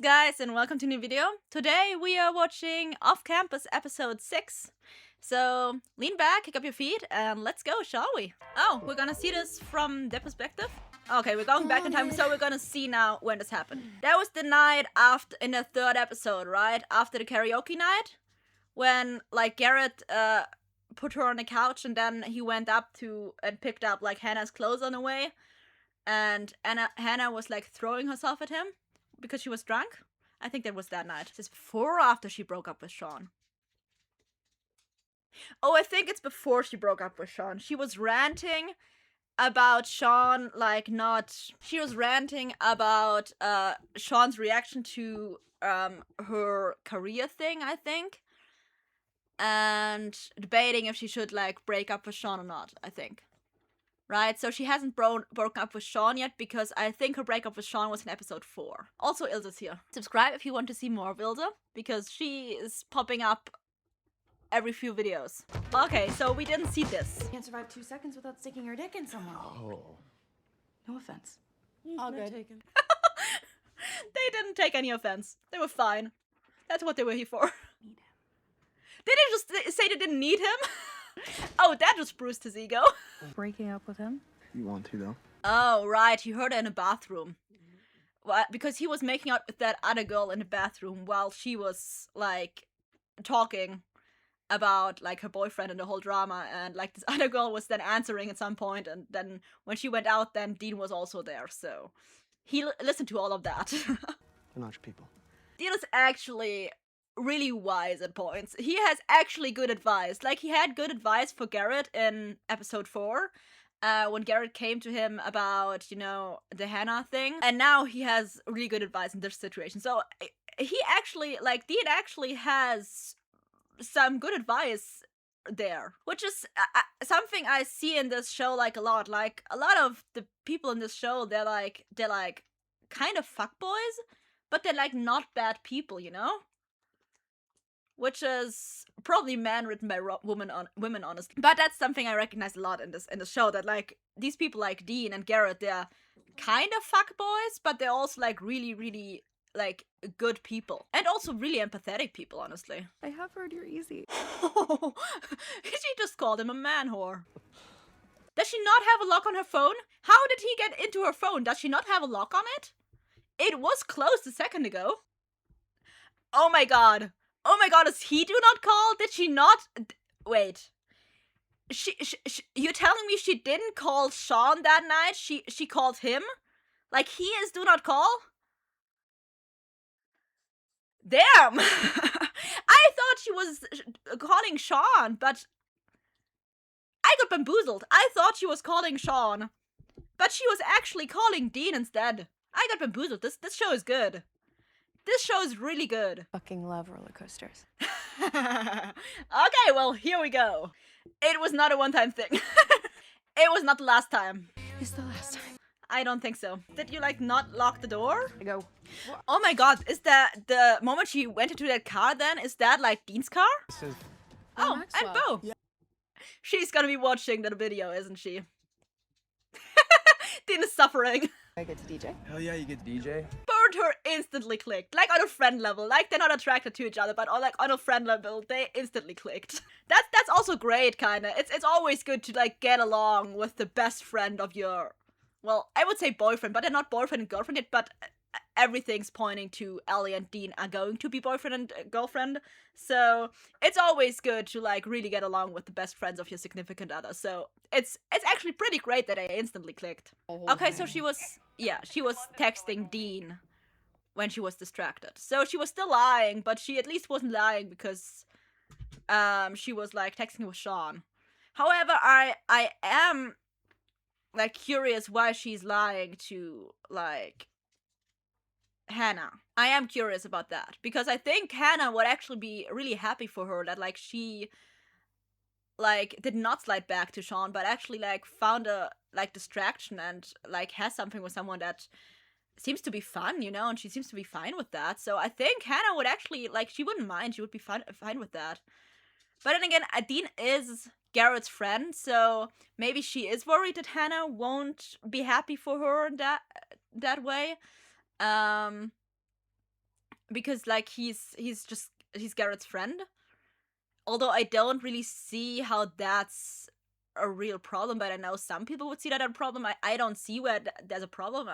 guys, and welcome to a new video. Today we are watching Off Campus episode 6. So lean back, kick up your feet, and let's go, shall we? Oh, we're gonna see this from their perspective? Okay, we're going back in time, so we're gonna see now when this happened. That was the night after, in the third episode, right? After the karaoke night, when like Garrett put her on the couch, and then he went up to and picked up like Hannah's clothes on the way, and Hannah was like throwing herself at him because she was drunk. I think that was that night. Is this before or after she broke up with Sean? Oh, I think it's before she broke up with Sean. She was ranting about Sean, like not... She was ranting about Sean's reaction to her career thing, I think. And debating if she should, like, break up with Sean or not, I think. Right, so she hasn't broken up with Sean yet because I think her breakup with Sean was in episode 4. Also, Ilse's here. Subscribe if you want to see more of Ilse, because she is popping up every few videos. Okay, so we didn't see this. Can't survive 2 seconds without sticking your dick in someone. Oh. No offense. All good. They didn't take any offense. They were fine. That's what they were here for. Need him. Did they just say they didn't need him? Oh, that just bruised his ego. Breaking up with him? You want to, though? Oh, right. He heard her in a bathroom. Well, because he was making out with that other girl in the bathroom while she was, like, talking about, like, her boyfriend and the whole drama. And, like, this other girl was then answering at some point. And then when she went out, then Dean was also there. So he listened to all of that. They're not your people. Dean is actually really wise at points. He has actually good advice. Like, he had good advice for Garrett in episode 4, when Garrett came to him about, you know, the Hannah thing. And now he has really good advice in this situation. So he actually, like, Dean actually has some good advice there, which is something I see in this show, like, a lot. Like, a lot of the people in this show, they're like kind of fuckboys, but they're like not bad people, you know? Which is probably man written by women, honestly. But that's something I recognize a lot in this show, that like these people like Dean and Garrett, they're kind of fuckboys, but they're also like really, really like good people. And also really empathetic people, honestly. I have heard you're easy. She just called him a man whore. Does she not have a lock on her phone? How did he get into her phone? Does she not have a lock on it? It was closed a second ago. Oh my god. Oh my god, is he do not call? Did she not? Wait. She you're telling me she didn't call Sean that night? She called him? Like, he is do not call? Damn! I thought she was calling Sean, but I got bamboozled. I thought she was calling Sean, but she was actually calling Dean instead. I got bamboozled. This show is good. This show is really good. Fucking love roller coasters. Okay, well, here we go. It was not a one-time thing. It was not the last time. It's the last time. I don't think so. Did you, like, not lock the door? I go. Oh my god, is that the moment she went into that car then? Is that, like, Dean's car? This is... Oh, Maxwell. and Bo. Yeah. She's gonna be watching that video, isn't she? Dean is suffering. I get to DJ? Hell yeah, you get DJ. Burned her instantly clicked. Like, on a friend level. Like, they're not attracted to each other, but on a friend level, they instantly clicked. That's also great, kinda. It's always good to, like, get along with the best friend of your... Well, I would say boyfriend, but they're not boyfriend and girlfriend yet, but everything's pointing to Ellie and Dean are going to be boyfriend and girlfriend. So it's always good to, like, really get along with the best friends of your significant other. So it's actually pretty great that I instantly clicked. Okay, so she was texting Dean when she was distracted. So she was still lying, but she at least wasn't lying because she was, like, texting with Sean. However, I am, like, curious why she's lying to, like, Hannah. I am curious about that, because I think Hannah would actually be really happy for her that, like, she, like, did not slide back to Sean, but actually, like, found a, like, distraction and, like, has something with someone that seems to be fun, you know, and she seems to be fine with that. So I think Hannah would actually, like, she wouldn't mind. She would be fine with that. But then again, Dean is Garrett's friend, so maybe she is worried that Hannah won't be happy for her in that way. because like he's Garrett's friend. Although I don't really see how that's a real problem, but I know some people would see that as a problem. I don't see where there's a problem,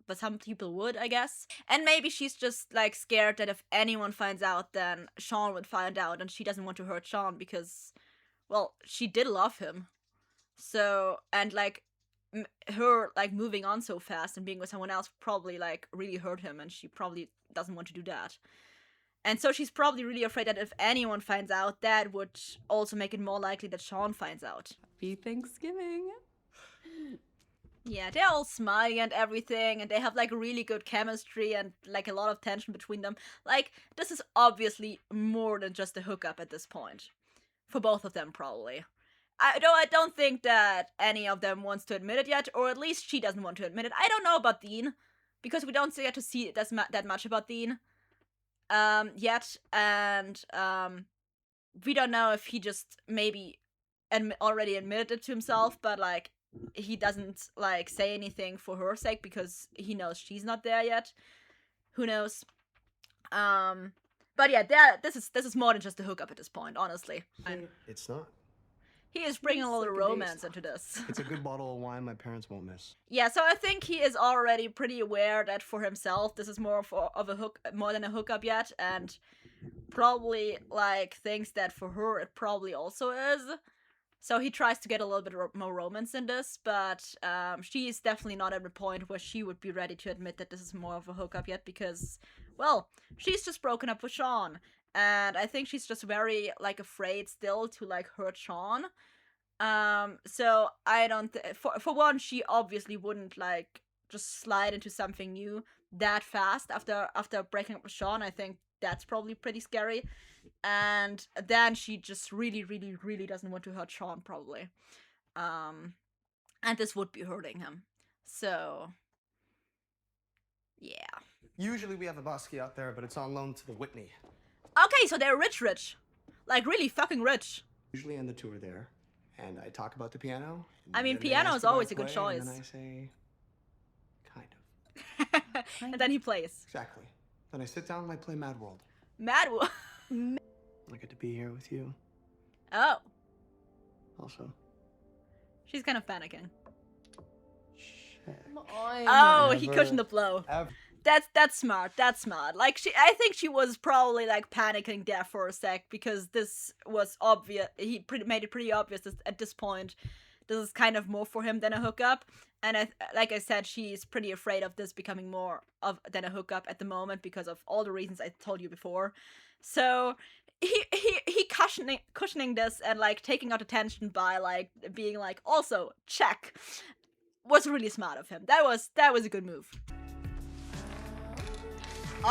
but some people would, I guess. And maybe she's just like scared that if anyone finds out, then Sean would find out, and she doesn't want to hurt Sean because, well, she did love him. So, and like her like moving on so fast and being with someone else probably like really hurt him, and she probably doesn't want to do that. And so she's probably really afraid that if anyone finds out, that would also make it more likely that Sean finds out. Happy Thanksgiving. Yeah, they're all smiling and everything, and they have like really good chemistry and like a lot of tension between them. Like, this is obviously more than just a hookup at this point. For both of them, probably. I don't think that any of them wants to admit it yet, or at least she doesn't want to admit it. I don't know about Dean, because we don't get to see that much about Dean. Yet, and we don't know if he just maybe already admitted it to himself, but like he doesn't like say anything for her sake because he knows she's not there yet. Who knows? But yeah, this is more than just a hookup at this point, honestly. It's not. He is bringing a little like a date. romance into this. It's a good bottle of wine my parents won't miss. Yeah, so I think he is already pretty aware that for himself this is more more than a hookup yet, and probably like thinks that for her it probably also is. So he tries to get a little bit more romance in this, but she is definitely not at the point where she would be ready to admit that this is more of a hookup yet, because, well, she's just broken up with Sean. And I think she's just very, like, afraid still to, like, hurt Sean. So I don't... For one, she obviously wouldn't, like, just slide into something new that fast after breaking up with Sean. I think that's probably pretty scary. And then she just really, really, really doesn't want to hurt Sean, probably. And this would be hurting him. So... yeah. Usually we have a Bosky out there, but it's on loan to the Whitney. Okay, so they're rich. Like, really fucking rich. Usually end the tour there, and I talk about the piano. I mean, then they piano ask is if I always a good play, choice. And then I say, kind of. And then he plays. Exactly. Then I sit down and I play Mad World. Mad I get to be here with you, Oh. also. She's kind of panicking. Shit. Oh, he Never- cushioned the blow. Ever. That's smart. Like, I think she was probably, like, panicking there for a sec, because this was obvious. He made it pretty obvious at this point. This is kind of more for him than a hookup. And like I said, she's pretty afraid of this becoming more than a hookup at the moment because of all the reasons I told you before. So he cushioning this and like taking out the tension by like being like, also check, was really smart of him. That was a good move.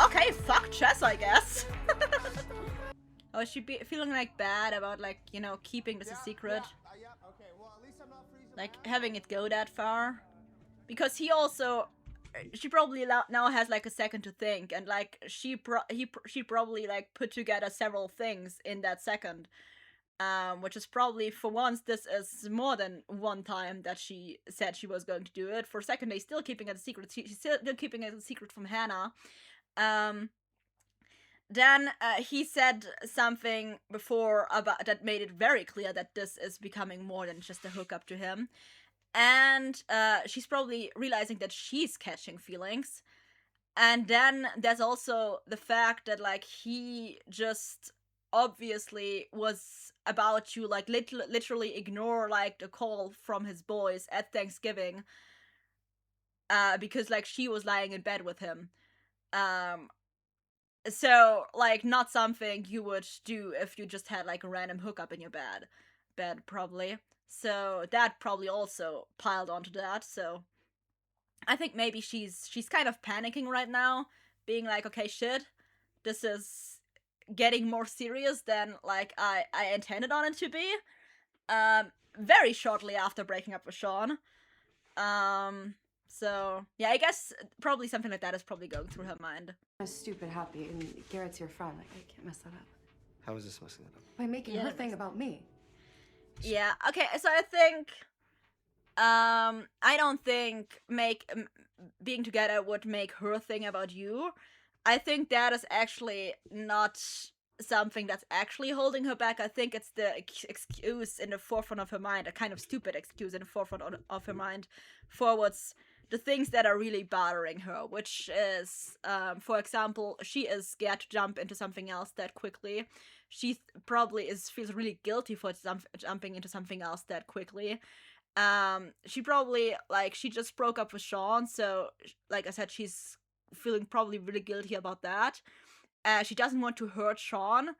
Okay, fuck Chess, I guess. Oh, is she feeling like bad about like, you know, keeping this a secret? Okay. Well, at least I'm not freezing. Like having it go that far? Because she probably now has like a second to think, and like she probably like put together several things in that second, which is probably, for once, this is more than one time that she said she was going to do it. For a second, they're still keeping it a secret. She's still keeping it a secret from Hannah. Then he said something before about that made it very clear that this is becoming more than just a hookup to him. And she's probably realizing that she's catching feelings. And then there's also the fact that, like, he just obviously was about to, like, literally ignore, like, the call from his boys at Thanksgiving. Because, like, she was lying in bed with him. So, like, not something you would do if you just had, like, a random hookup in your bed, probably. So that probably also piled onto that. So I think maybe she's kind of panicking right now, being like, okay, shit, this is getting more serious than like I intended on it to be. Very shortly after breaking up with Sean. So yeah, I guess probably something like that is probably going through her mind. I'm stupid happy, and Garrett's your friend. Like, I can't mess that up. How is this messing it up? By making her thing about me. Yeah, okay, so I think, I don't think being together would make her thing about you. I think that is actually not something that's actually holding her back. I think it's the excuse in the forefront of her mind, a kind of stupid excuse in the forefront of her mind for what's the things that are really bothering her, which is, for example, she is scared to jump into something else that quickly. She probably feels really guilty for jumping into something else that quickly. She probably, like, she just broke up with Sean, so like I said, she's feeling probably really guilty about that. She doesn't want to hurt Sean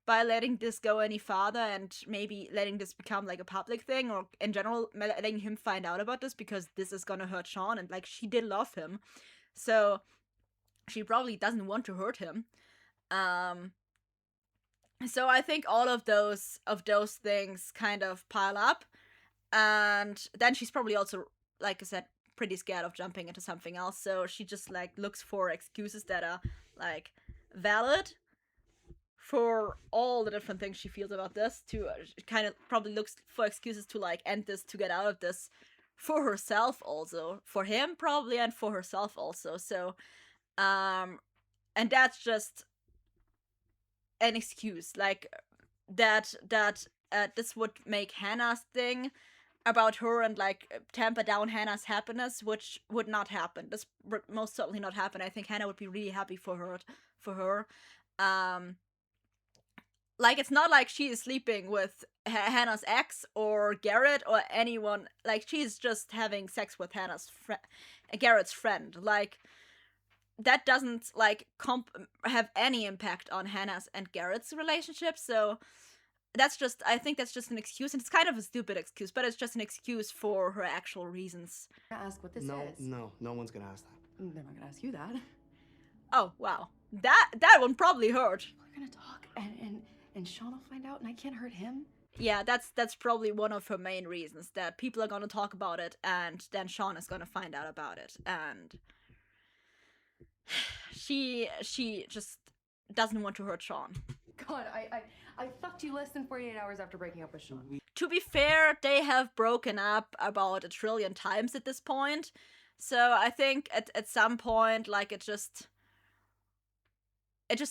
by letting this go any farther and maybe letting this become like a public thing, or in general letting him find out about this, because this is gonna hurt Sean, and like she did love him, so she probably doesn't want to hurt him. So I think all of those things kind of pile up, and then she's probably also, like I said, pretty scared of jumping into something else, so she just like looks for excuses that are like valid for all the different things she feels about this, to kind of probably looks for excuses to like end this, to get out of this, for herself also, for him probably, and for herself also. So and that's just an excuse, like that this would make Hannah's thing about her and like tamper down Hannah's happiness, which would not happen. This would most certainly not happen. I think Hannah would be really happy for her. Like, it's not like she is sleeping with Hannah's ex or Garrett or anyone. Like, she's just having sex with Garrett's friend. Like, that doesn't like have any impact on Hannah's and Garrett's relationship. So I think that's just an excuse, and it's kind of a stupid excuse, but it's just an excuse for her actual reasons. Ask what this No, is. no one's gonna ask that. They're not gonna ask you that. Oh wow, that one probably hurt. People are gonna talk, and Sean will find out, and I can't hurt him. Yeah, that's probably one of her main reasons, that people are gonna talk about it, and then Sean is gonna find out about it, and she just doesn't want to hurt Sean. God, I fucked you less than 48 hours after breaking up with Sean. To be fair, they have broken up about 1 trillion times at this point, so I think at some point, like, it just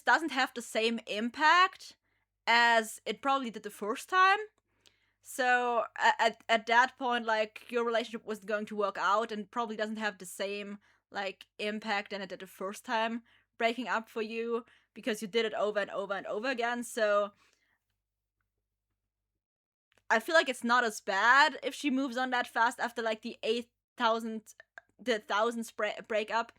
doesn't have the same impact as it probably did the first time. So at that point, like, your relationship wasn't going to work out, and probably doesn't have the same like impact than it did the first time breaking up for you, because you did it over and over and over again. So I feel like it's not as bad if she moves on that fast after like the 1000th breakup.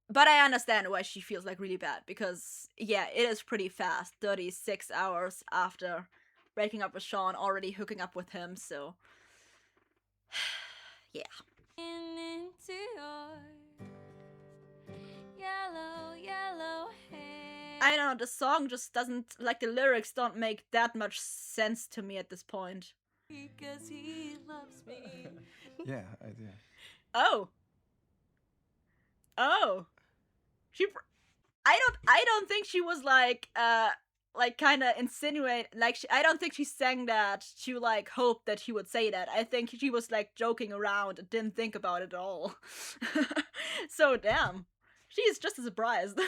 But I understand why she feels like really bad, because yeah, it is pretty fast. 36 hours after breaking up with Sean, already hooking up with him, so yeah. Into your yellow hair. I don't know, the song just doesn't, like, the lyrics don't make that much sense to me at this point. Because he loves me. Yeah, I do. Oh. I don't think she was like kind of insinuate, like, I don't think she sang that to like hope that he would say that. I think she was like joking around and didn't think about it at all. So damn, she's just as surprised.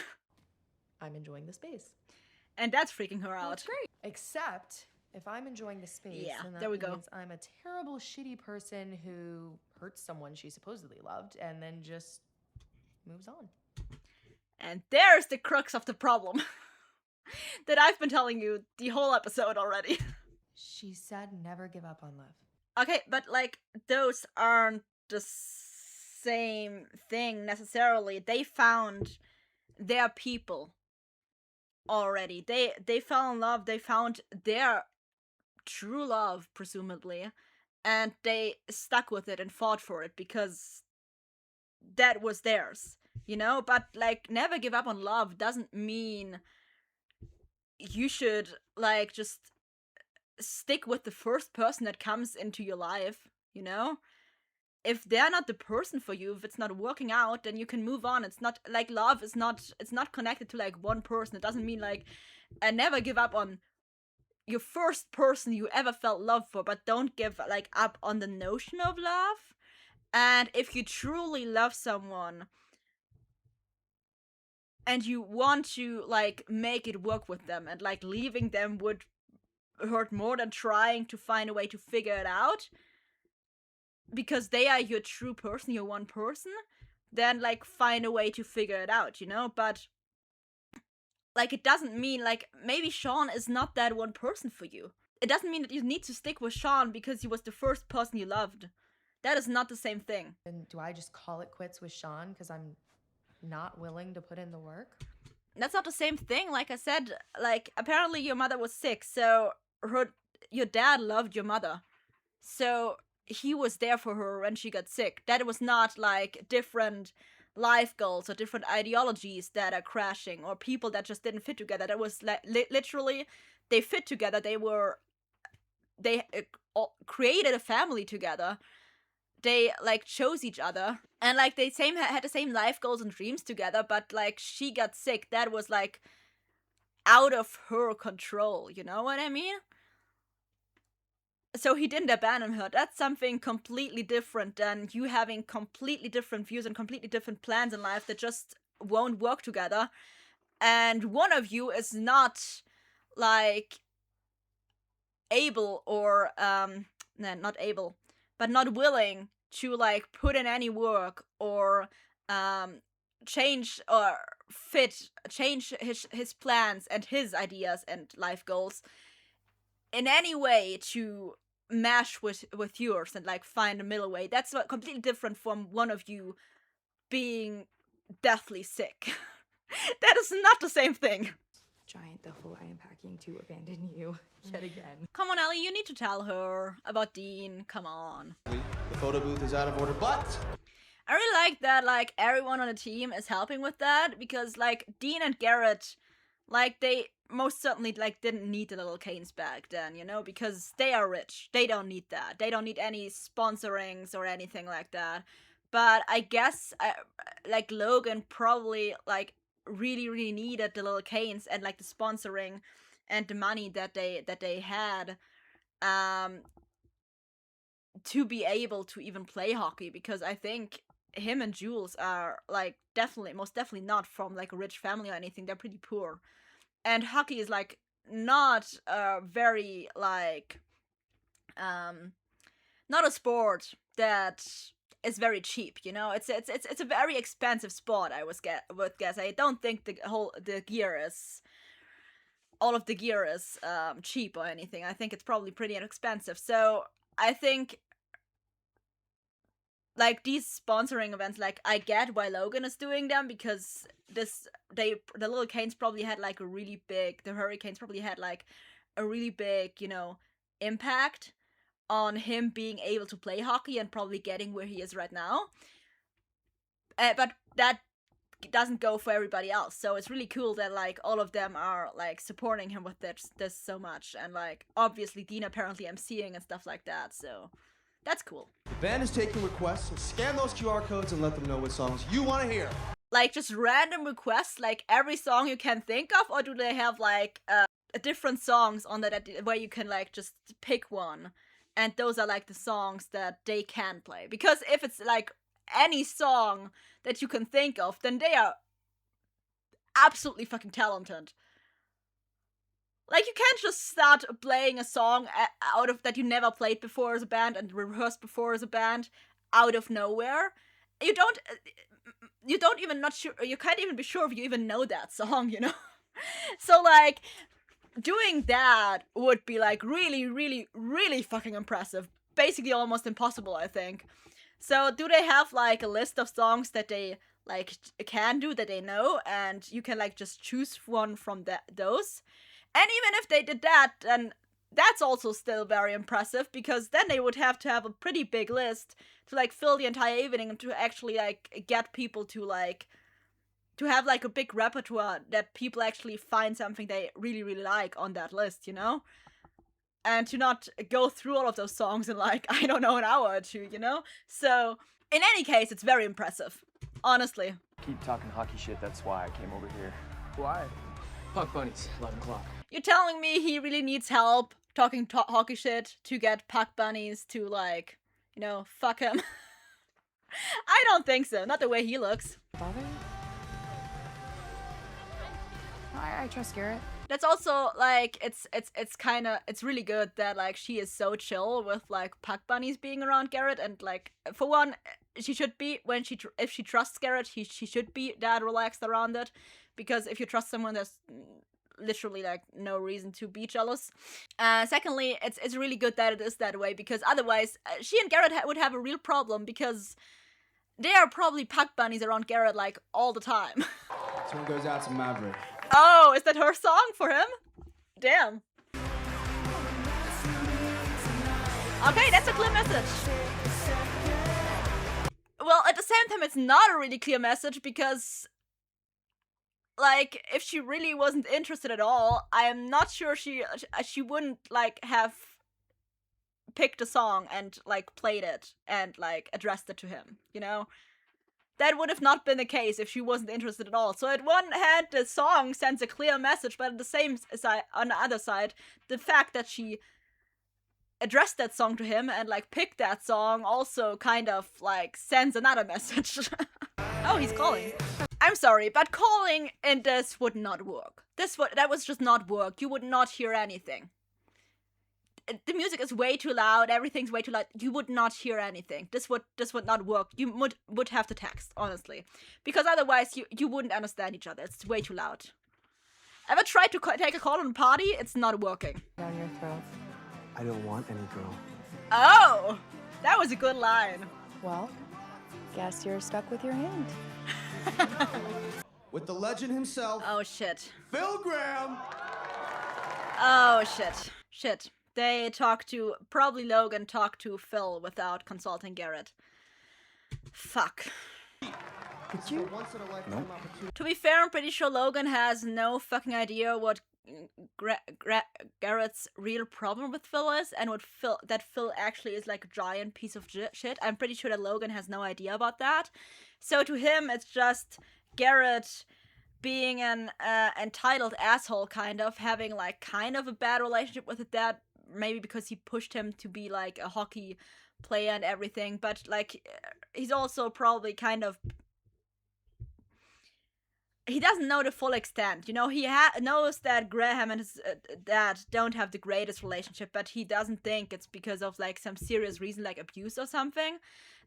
I'm enjoying the space. And that's freaking her out. That's great. Except if I'm enjoying the space, Yeah, then that there we go. means I'm a terrible, shitty person who hurts someone she supposedly loved and then just moves on. And there's the crux of the problem that I've been telling you the whole episode already. She said never give up on love. Okay, but like, those aren't the same thing necessarily. They found their people already. They fell in love, they found their true love, presumably, and they stuck with it and fought for it because that was theirs, you know? But like, never give up on love doesn't mean you should like just stick with the first person that comes into your life, you know? If they're not the person for you, if it's not working out, then you can move on. It's not like love is not, it's not connected to like one person. It doesn't mean like, never give up on your first person you ever felt love for, but don't give like up on the notion of love. And if you truly love someone, and you want to like make it work with them, and like leaving them would hurt more than trying to find a way to figure it out, because they are your true person, your one person, then like find a way to figure it out, you know? But like it doesn't mean like maybe Sean is not that one person for you. It doesn't mean that you need to stick with Sean because he was the first person you loved. That is not the same thing. And do I just call it quits with Sean because I'm not willing to put in the work? That's not the same thing. Like I said, like apparently your mother was sick, so your dad loved your mother. So he was there for her when she got sick. That was not like different life goals or different ideologies that are crashing or people that just didn't fit together. That was literally they fit together. They created a family together. They like chose each other, and like they had the same life goals and dreams together, but like she got sick. That was like out of her control, you know what I mean? So he didn't abandon her. That's something completely different than you having completely different views and completely different plans in life that just won't work together. And one of you is not like able or not able, but not willing to like put in any work or change his plans and his ideas and life goals in any way to mash with yours and like find a middle way. That's completely different from one of you being deathly sick. That is not the same thing. Giant duffel I am packing to abandon you yet again. Come on, Ellie, you need to tell her about Dean. Come on. The photo booth is out of order, but I really like that like everyone on the team is helping with that, because like Dean and Garrett, like they most certainly like didn't need the little Canes back then, you know, because they are rich. They don't need that. They don't need any sponsorings or anything like that. But I guess like Logan probably like really needed the little Canes and like the sponsoring and the money that they had to be able to even play hockey, because I think him and Jules are like most definitely not from like a rich family or anything. They're pretty poor. And hockey is like not very like not a sport that is very cheap, you know. It's a very expensive sport. Would guess. I don't think all of the gear is cheap or anything. I think it's probably pretty expensive. So I think like these sponsoring events, like I get why Logan is doing them, because the little Canes probably had like the Hurricanes probably had like a really big, you know, impact on him being able to play hockey and probably getting where he is right now. But that doesn't go for everybody else. So it's really cool that like all of them are like supporting him with this so much, and like obviously Dean apparently emceeing and stuff like that. So that's cool. the band is taking requests. So scan those QR codes and let them know what songs you want to hear. Like just random requests, like every song you can think of, or do they have like different songs on that where you can like just pick one, and those are like the songs that they can play? Because if it's like any song that you can think of, then they are absolutely fucking talented. Like, you can't just start playing a song out of that you never played before as a band and rehearsed before as a band out of nowhere. You don't even not sure. You can't even be sure if you even know that song, you know. So like, doing that would be like really fucking impressive. Basically, almost impossible, I think. So, do they have like a list of songs that they like can do that they know, and you can like just choose one from those? And even if they did that, then that's also still very impressive, because then they would have to have a pretty big list to like fill the entire evening and to actually like get people to like to have like a big repertoire that people actually find something they really like on that list, you know? And to not go through all of those songs in like, I don't know, an hour or two, you know? So, in any case, it's very impressive. Honestly. Keep talking hockey shit, that's why I came over here. Why? Puck bunnies, 11 o'clock. You're telling me he really needs help talking hockey shit to get puck bunnies to, like, you know, fuck him? I don't think so. Not the way he looks. Bother? I trust Garrett. That's also like it's really good that like she is so chill with like Puck Bunnies being around Garrett, and like for one, she should be when if she trusts Garrett, she should be that relaxed around it, because if you trust someone, there's literally like no reason to be jealous. Secondly, it's really good that it is that way, because otherwise she and Garrett would have a real problem, because there are probably Puck Bunnies around Garrett like all the time. This one goes out to Maverick. Oh, is that her song for him? Damn. Okay, that's a clear message. Well, at the same time, it's not a really clear message, because like, if she really wasn't interested at all, I am not sure she wouldn't like have picked a song and like played it and like addressed it to him, you know? That would have not been the case if she wasn't interested at all. So at one hand, the song sends a clear message, but at the same side, on the other side, the fact that she addressed that song to him and like picked that song also kind of like sends another message. Oh, he's calling. I'm sorry, but calling in this would not work. That was just not work. You would not hear anything. The music is way too loud, everything's way too loud, you would not hear anything. This would not work. You would have to text, honestly. Because otherwise you wouldn't understand each other. It's way too loud. Ever tried to take a call on a party? It's not working. Down your throat. I don't want any girl. Oh! That was a good line. Well, guess you're stuck with your hand. With the legend himself, Oh shit. Phil Graham. Oh shit. Shit. They probably Logan talked to Phil without consulting Garrett. Fuck. Could you? To be fair, I'm pretty sure Logan has no fucking idea what Garrett's real problem with Phil is, and that Phil actually is like a giant piece of shit. I'm pretty sure that Logan has no idea about that. So to him, it's just Garrett being an entitled asshole, kind of having like kind of a bad relationship with his dad, maybe because he pushed him to be like a hockey player and everything, but like he's also probably kind of, he doesn't know the full extent, you know. He knows that Graham and his dad don't have the greatest relationship, but he doesn't think it's because of like some serious reason like abuse or something,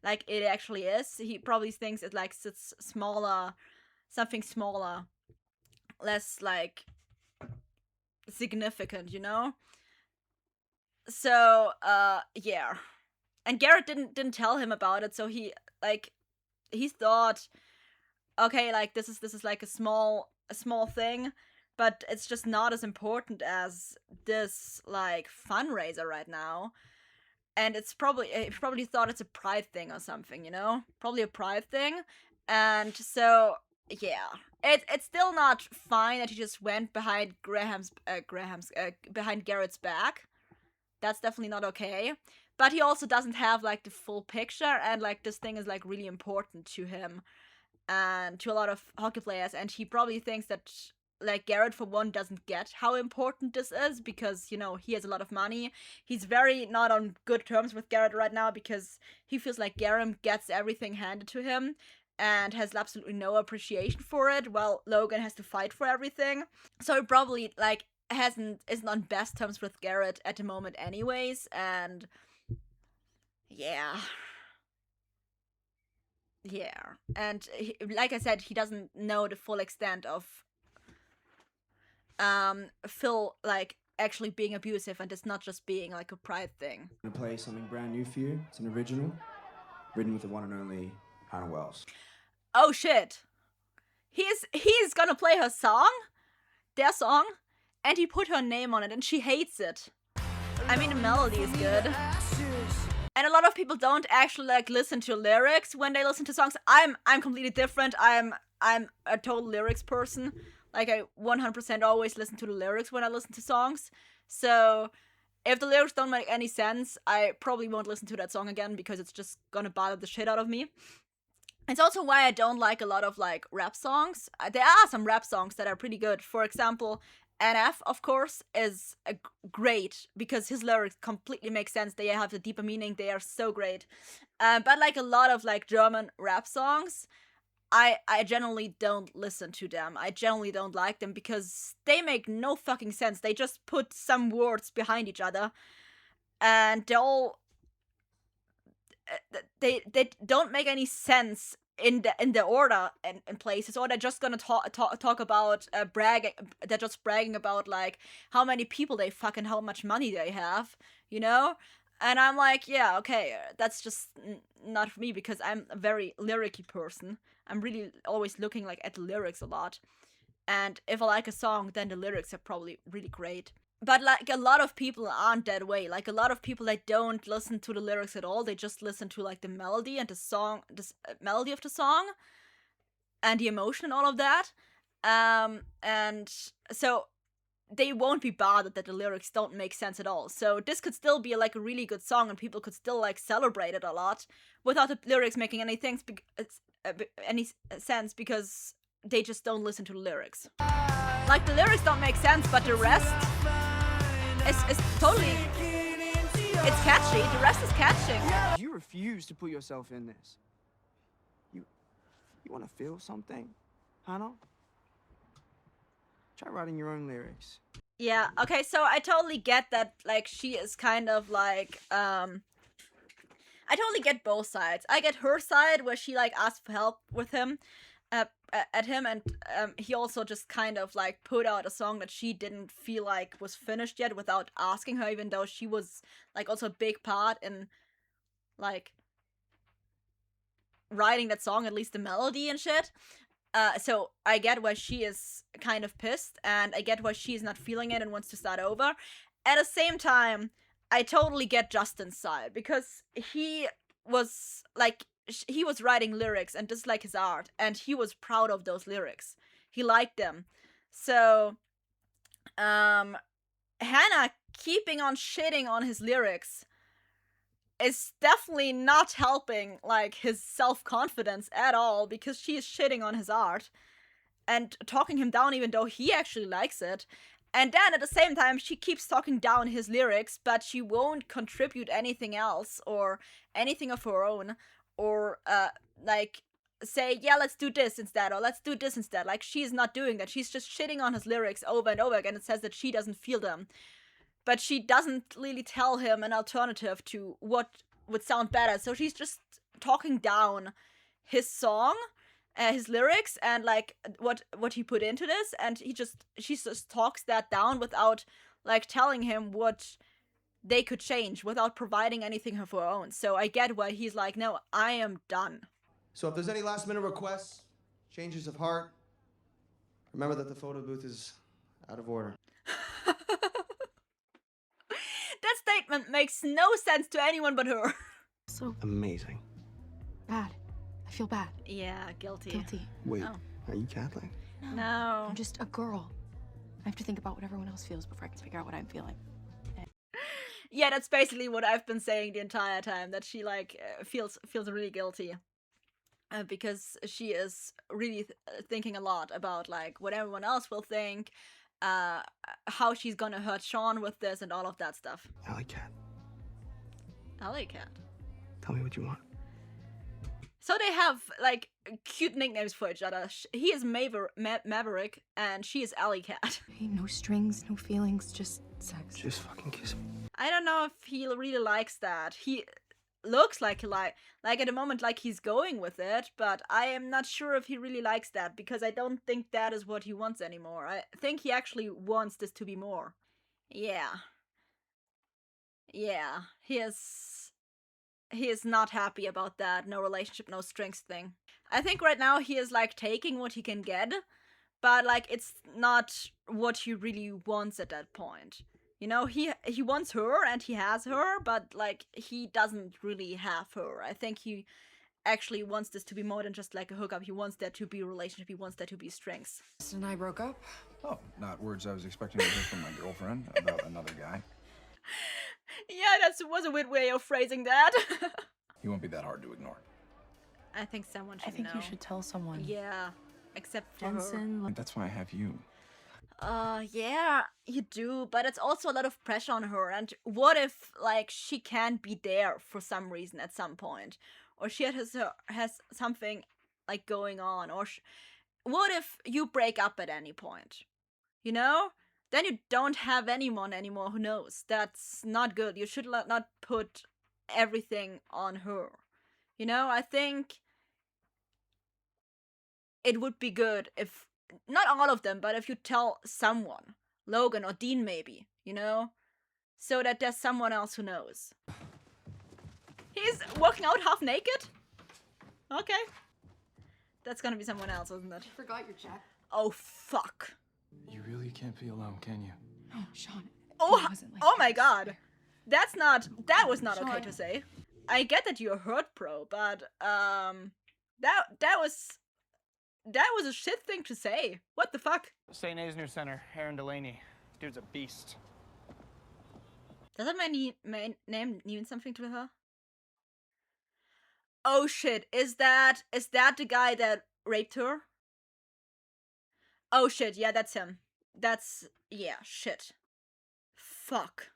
like it actually is. He probably thinks it's like something smaller, less like significant, you know. So yeah, and Garrett didn't tell him about it, so he thought, okay, like this is like a small thing, but it's just not as important as this like fundraiser right now. And he probably thought it's a pride thing or something, you know, probably a pride thing. And so yeah, it's still not fine that he just went behind behind Garrett's back. That's definitely not okay. But he also doesn't have like the full picture, and like this thing is like really important to him and to a lot of hockey players, and he probably thinks that like Garrett for one doesn't get how important this is, because, you know, he has a lot of money. He's very not on good terms with Garrett right now, because he feels like Garrett gets everything handed to him and has absolutely no appreciation for it, while Logan has to fight for everything. So he probably like isn't on best terms with Garrett at the moment anyways, and yeah, and like I said, he doesn't know the full extent of Phil like actually being abusive, and it's not just being like a pride thing. I'm gonna play something brand new for you. It's an original, written with the one and only Hannah Wells. Oh shit, he's gonna play their song, and he put her name on it, and she hates it. I mean, the melody is good. And a lot of people don't actually like listen to lyrics when they listen to songs. I'm completely different. I'm a total lyrics person. Like, I 100% always listen to the lyrics when I listen to songs. So if the lyrics don't make any sense, I probably won't listen to that song again, because it's just gonna bother the shit out of me. It's also why I don't like a lot of like rap songs. There are some rap songs that are pretty good. For example, NF, of course, is great, because his lyrics completely make sense. They have a deeper meaning. They are so great. But like a lot of like German rap songs, I generally don't listen to them. I generally don't like them because they make no fucking sense. They just put some words behind each other, and they're all they don't make any sense in the order and places, or they're just gonna talk about bragging. They're just bragging about like how many people they fuck and how much money they have, you know. And I'm like, yeah, okay, that's just not for me because I'm a very lyricky person. I'm really always looking like at the lyrics a lot. And if I like a song, then the lyrics are probably really great. But like a lot of people aren't that way. Like a lot of people, they don't listen to the lyrics at all. They just listen to like the melody and the song, melody of the song, and the emotion and all of that. And so they won't be bothered that the lyrics don't make sense at all. So this could still be like a really good song, and people could still like celebrate it a lot without the lyrics making any sense because they just don't listen to the lyrics. Like the lyrics don't make sense, but the rest is totally, it's catchy. The rest is catching. You refuse to put yourself in this. You want to feel something, Hannah? Try writing your own lyrics. Yeah, okay, so I totally get that, like, she is kind of, like, I totally get both sides. I get her side, where she, like, asked for help with him, at him, and, he also just kind of, like, put out a song that she didn't feel like was finished yet without asking her, even though she was, like, also a big part in, like, writing that song, at least the melody and shit. So I get why she is kind of pissed, and I get why she's not feeling it and wants to start over. At the same time, I totally get Justin's side, because he was, like, he was writing lyrics, and just like his art, and he was proud of those lyrics. He liked them. So, Hannah keeping on shitting on his lyrics is definitely not helping, like, his self-confidence at all, because she is shitting on his art and talking him down even though he actually likes it. And then at the same time, she keeps talking down his lyrics, but she won't contribute anything else or anything of her own, or, like, say, yeah, let's do this instead, or let's do this instead. Like, she's not doing that. She's just shitting on his lyrics over and over again and says that she doesn't feel them. But she doesn't really tell him an alternative to what would sound better. So she's just talking down his song, his lyrics, and like what he put into this, and she just talks that down without like telling him what they could change, without providing anything of her own. So I get why he's like, no, I am done. So if there's any last minute requests, changes of heart, remember that the photo booth is out of order. That statement makes no sense to anyone but her. So Amazing. bad. I feel bad. Yeah, guilty. Guilty. Wait, Oh. are you Catholic? No. I'm just a girl. I have to think about what everyone else feels before I can figure out what I'm feeling. Yeah, that's basically what I've been saying the entire time, that she like feels really guilty. Because she is really thinking a lot about like what everyone else will think, how she's gonna hurt Sean with this and all of that stuff. Alley Cat, Alley Cat. tell me what you want. So they have like cute nicknames for each other. He is Maverick and she is Alley Cat. Hey, no strings, no feelings, just sex. Just fucking kiss me. I don't know if he really likes that. He looks like at the moment like he's going with it, but I am not sure if he really likes that, because I don't think that is what he wants anymore. I think he actually wants this to be more. Yeah, he is not happy about that no relationship, no strings thing. I think right now he is like taking what he can get, but like it's not what he really wants at that point. You know, he wants her and he has her, but like he doesn't really have her. I think he actually wants this to be more than just like a hookup. He wants there to be a relationship. He wants there to be strings. Justin and I broke up. Oh, not words I was expecting to hear from my girlfriend about another guy. Yeah, that was a weird way of phrasing that. He won't be that hard to ignore. I think someone should I think know. you should tell someone. Yeah, except for her. Jensen. That's why I have you. Yeah, you do, but it's also a lot of pressure on her. And what if, like, she can't be there for some reason at some point? Or she has something, like going on? Or what if you break up at any point? You know? Then you don't have anyone anymore who knows. That's not good. You should not put everything on her. You know, I think it would be good if, not all of them, but if you tell someone, Logan or Dean maybe, you know? So that there's someone else who knows. He's walking out half naked? Okay. That's gonna be someone else, isn't it? You forgot your jacket. Oh, fuck. You really can't be alone, can you? No, Sean. Oh, it wasn't like oh my this. god. That was not okay Sean. to say. I get that you're hurt, bro, but, that was a shit thing to say. What the fuck? St. Aisner Center, Aaron Delaney. Dude's a beast. Doesn't my name mean something to her? Oh shit, is that the guy that raped her? Oh shit, yeah, that's him. Yeah, shit. Fuck.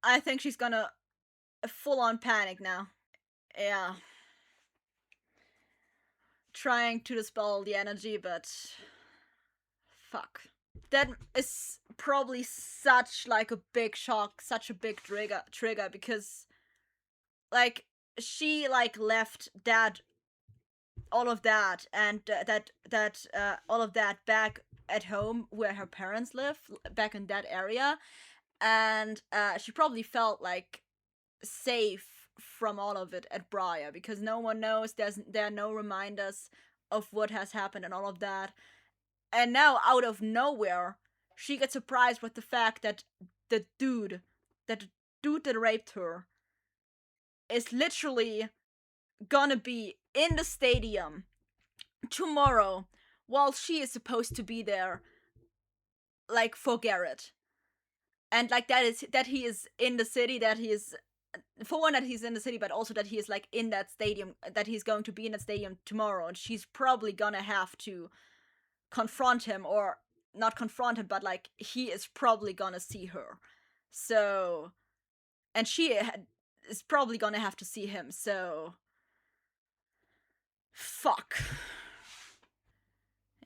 I think she's gonna full on panic now. Yeah. Trying to dispel the energy, but fuck. That is probably such like a big shock, such a big trigger because like she like left all of that and all of that back at home where her parents live, back in that area, and she probably felt like safe from all of it at Briar because no one knows, there are no reminders of what has happened and all of that. And now, out of nowhere, she gets surprised with the fact that the dude that raped her is literally gonna be in the stadium tomorrow while she is supposed to be there, like, for Garrett. And, like, that he is in the city, that he is, for one, that he's in the city, but also that he is, like, in that stadium, that he's going to be in that stadium tomorrow, and she's probably gonna have to confront him, or not confront him, but like he is probably gonna see her. So, and she is probably gonna have to see him. So, fuck.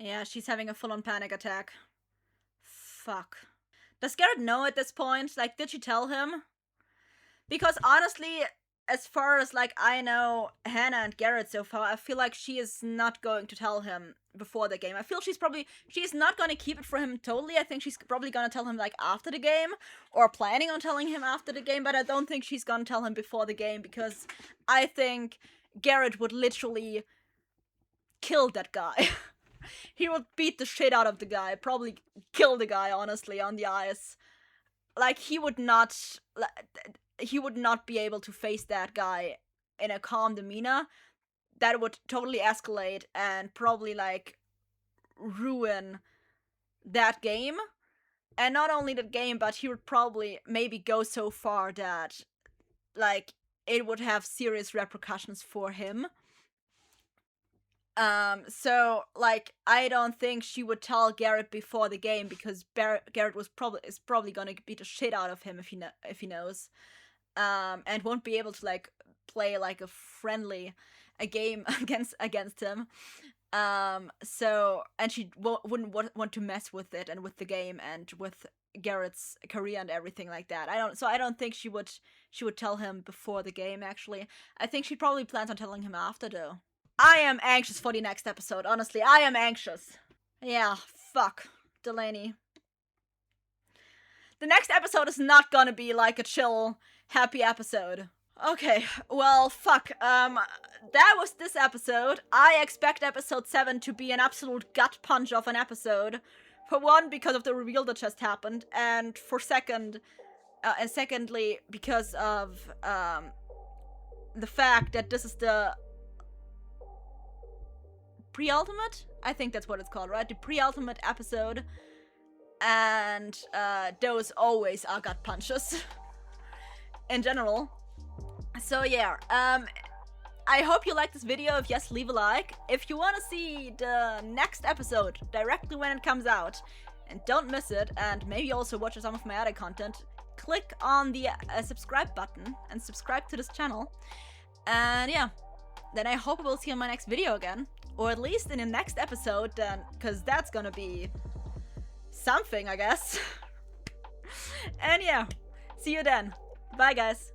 Yeah, she's having a full-on panic attack. Fuck. Does Garrett know at this point? Like, did she tell him? Because honestly, as far as like I know Hannah and Garrett so far, I feel like she is not going to tell him before the game. I feel she's not going to keep it for him totally. I think she's probably going to tell him like after the game, or planning on telling him after the game, but I don't think she's going to tell him before the game because I think Garrett would literally kill that guy. He would beat the shit out of the guy, probably kill the guy, honestly, on the ice. Like, he would not be able to face that guy in a calm demeanor. That would totally escalate and probably, like, ruin that game. And not only that game, but he would probably maybe go so far that, like, it would have serious repercussions for him. So, like, I don't think she would tell Garrett before the game because Garrett is probably gonna beat the shit out of him if he knows. And won't be able to like play like a game against him. So, and she wouldn't want to mess with it and with the game and with Garrett's career and everything like that. I don't think she would tell him before the game. Actually, I think she probably plans on telling him after though. I am anxious for the next episode. Honestly, I am anxious. Yeah, fuck Delaney. The next episode is not gonna be like a chill, happy episode. Okay, well, fuck. That was this episode. I expect episode 7 to be an absolute gut punch of an episode. For one, because of the reveal that just happened, and secondly, because of the fact that this is the pre-ultimate? I think that's what it's called, right? The pre-ultimate episode. And those always are gut punches. In general. So yeah, I hope you liked this video. If yes, leave a like. If you want to see the next episode directly when it comes out, and don't miss it, and maybe also watch some of my other content, click on the subscribe button and subscribe to this channel. And yeah, then I hope we'll see you in my next video again. Or at least in the next episode then, because that's gonna be something, I guess. And yeah, see you then. Bye, guys.